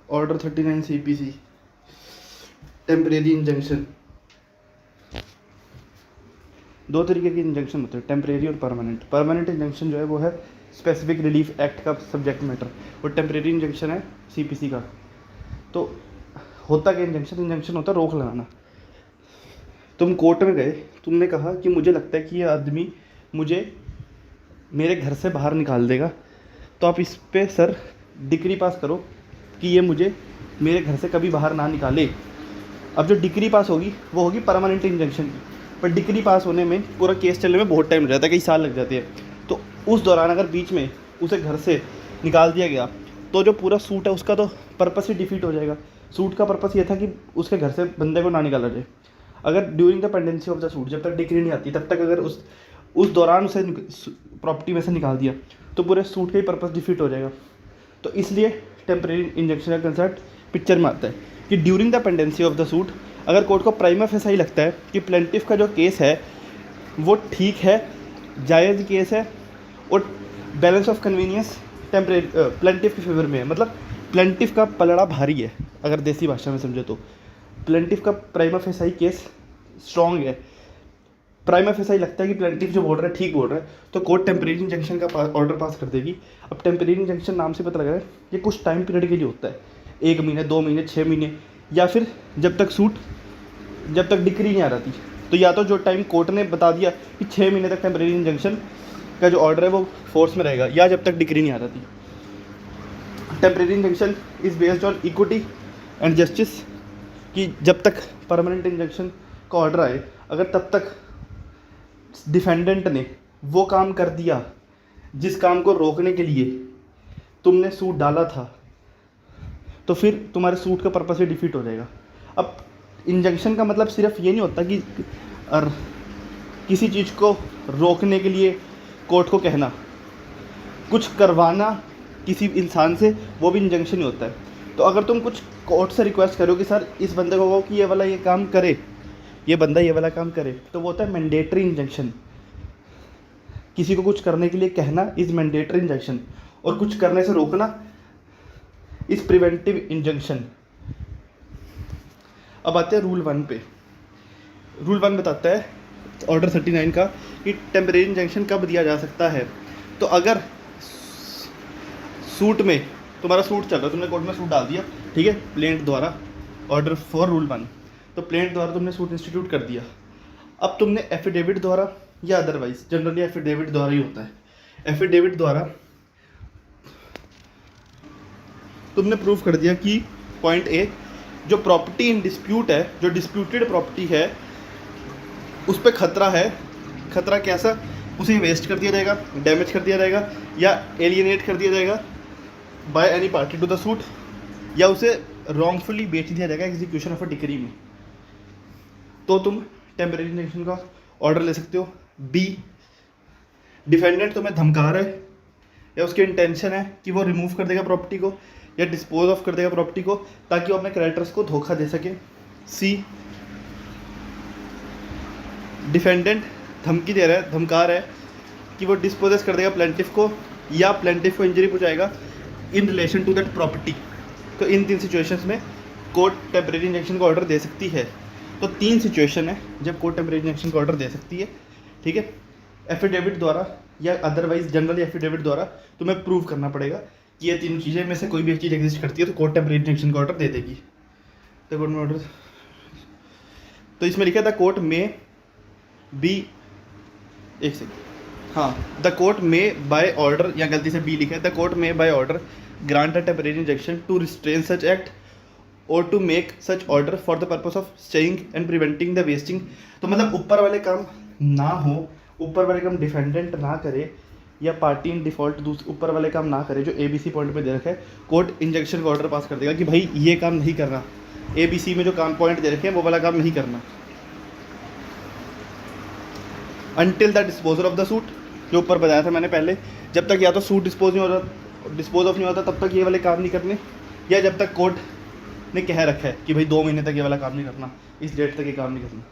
Order 39 CPC temporary injunction. दो तरीके के इंजंक्शन होते हैं, टेम्परेरी और परमानेंट। परमानेंट इंजंक्शन जो है वो है स्पेसिफिक रिलीफ एक्ट का सब्जेक्ट मैटर, और टेम्परेरी इंजंक्शन है CPC का। तो होता क्या, इंजंक्शन होता है रोक लगाना। तुम कोर्ट में गए, तुमने कहा कि मुझे लगता है कि ये आदमी मुझे मेरे घर से बाहर निकाल देगा, तो आप इस पे सर डिक्री पास करो कि ये मुझे मेरे घर से कभी बाहर ना निकाले। अब जो डिक्री पास होगी वो होगी परमानेंट इंजंक्शन की, पर डिक्री पास होने में पूरा केस चलने में बहुत टाइम लग जाता है, कई साल लग जाते हैं। तो उस दौरान अगर बीच में उसे घर से निकाल दिया गया तो जो पूरा सूट है उसका तो पर्पस ही डिफीट हो जाएगा। सूट का पर्पस ये था कि उसके घर से बंदे को ना निकाला जाए। अगर during the pendency of the suit, जब तक डिक्री नहीं आती तब तक अगर उस दौरान उसे प्रॉपर्टी में से निकाल दिया तो पूरे सूट का ही पर्पस डिफीट हो जाएगा। तो इसलिए टेम्परेरी इंजंक्शन का कंसेप्ट पिक्चर में आता है कि during the pendency of the suit, अगर कोर्ट को प्राइमा फेसा ही लगता है कि प्लेंटिफ का जो केस है वो ठीक है, जायज़ केस है, और बैलेंस ऑफ कन्वीनियंस प्लेंटिफ के फेवर में है, मतलब प्लेंटिफ का पलड़ा भारी है, अगर देसी भाषा में समझे तो प्लेंटिफ का प्राइमा फेसा ही केस स्ट्रॉन्ग है, प्राइमा फेसा ही लगता है कि प्लेंटिफ जो बोल रहा है ठीक बोल रहा है, तो कोर्ट टेम्परेरी इंजंक्शन का ऑर्डर पास कर देगी। अब टेम्परेरी इंजंक्शन नाम से पता लग रहा है ये कुछ टाइम पीरियड के लिए होता है, 1 महीने, 2 महीने, 6 महीने, या फिर जब तक डिक्री नहीं आ रही। तो या तो जो टाइम कोर्ट ने बता दिया कि 6 महीने तक टेम्परेरी इंजंक्शन का जो ऑर्डर है वो फोर्स में रहेगा, या जब तक डिक्री नहीं आ रही। Temporary injunction is based on equity and justice, कि जब तक परमानेंट इंजंक्शन का ऑर्डर आए, अगर तब तक डिफेंडेंट ने वो काम कर दिया जिस काम को रोकने के लिए तुमने सूट डाला था, तो फिर तुम्हारे सूट का पर्पस ही डिफीट हो जाएगा। अब इंजंक्शन का मतलब सिर्फ ये नहीं होता कि किसी चीज़ को रोकने के लिए कोर्ट को कहना, कुछ करवाना किसी इंसान से, वो भी इंजंक्शन ही होता है। तो अगर तुम कुछ कोर्ट से रिक्वेस्ट करो कि सर इस बंदे को कहो कि ये वाला ये काम करे, ये बंदा ये वाला काम करे, तो वो होता है मैंडेटरी इंजंक्शन। किसी को कुछ करने के लिए कहना इज़ मैंडेटरी इंजंक्शन, और कुछ करने से रोकना इज़ प्रिवेंटिव इंजंक्शन। अब आते हैं रूल 1 पे। रूल 1 बताता है ऑर्डर 39 का कि टेम्परेरी इंजंक्शन कब दिया जा सकता है। तो अगर सूट में तुम्हारा सूट चल रहा है, तुमने कोर्ट में सूट डाल दिया, ठीक है, प्लेंट द्वारा, ऑर्डर फॉर रूल 1, तो प्लेंट द्वारा तुमने सूट इंस्टीट्यूट कर दिया। अब तुमने एफिडेविट द्वारा या अदरवाइज, जनरली एफिडेविट द्वारा ही होता है, एफिडेविट द्वारा तुमने प्रूव कर दिया कि पॉइंट ए, जो प्रॉपर्टी इन डिस्प्यूट है, जो डिस्प्यूटेड प्रॉपर्टी है, उस पर खतरा है। खतरा कैसा? उसे वेस्ट कर दिया जाएगा, डैमेज कर दिया जाएगा, या एलियनेट कर दिया जाएगा by any party to the suit, या उसे रॉन्गफुली बेच दिया जाएगा एग्जीक्यूशन ऑफ अ डिक्री में। तो तुम टेम्परेरी इंजंक्शन का ऑर्डर ले सकते हो। बी, डिफेंडेंट तुम्हें धमका रहा है या उसकी इंटेंशन है कि वो रिमूव कर देगा प्रॉपर्टी को या डिस्पोज ऑफ कर देगा प्रॉपर्टी को ताकि वो अपने क्रेडिटर्स को धोखा दे सके। सी, डिफेंडेंट धमकी दे रहा है, धमका रहा है कि वो डिस्पोजेस कर देगा प्लेंटिफ को या प्लेंटिफ को इंजरी पहुंचाएगा in relation to that property. तो इन 3 सिचुएशंस में कोर्ट टेम्परेरी इंजंक्शन का ऑर्डर दे सकती है। तो 3 सिचुएशन है जब कोर्ट टेम्परेरी इंजंक्शन का ऑर्डर दे सकती है, ठीक है। एफिडेविट द्वारा या अदरवाइज जनरली एफिडेविट द्वारा तुम्हें प्रूव करना पड़ेगा कि ये 3 चीज़ें में से कोई भी एक चीज़ एग्जिस्ट करती है, तो कोर्ट टेम्परेरी इंजंक्शन का ऑर्डर दे देगी। तो कोर्ट में ऑर्डर, तो इसमें लिखा था कोर्ट में बी, एक सेकेंड, हाँ, द कोर्ट में बाय ऑर्डर, या गलती से बी लिखा है, द कोर्ट में by order grant a temporary injunction to restrain such act और to make such order for the purpose of staying and preventing the wasting. तो मतलब ऊपर वाले काम ना हो, ऊपर वाले काम डिफेंडेंट ना करे या पार्टी इन डिफॉल्ट ऊपर वाले काम ना करे जो ABC पॉइंट पे दे रखा है, कोर्ट इंजंक्शन का ऑर्डर पास कर देगा कि भाई ये काम नहीं करना, ABC में जो काम पॉइंट दे रखे हैं वो वाला काम नहीं करना। Until the disposal of the suit, जो ऊपर बताया था मैंने पहले, जब तक या तो सूट डिस्पोज ऑफ नहीं होता तब तक ये वाले काम नहीं करने, या जब तक कोर्ट ने कह रखा है कि भाई 2 महीने तक ये वाला काम नहीं करना, इस डेट तक ये काम नहीं करना।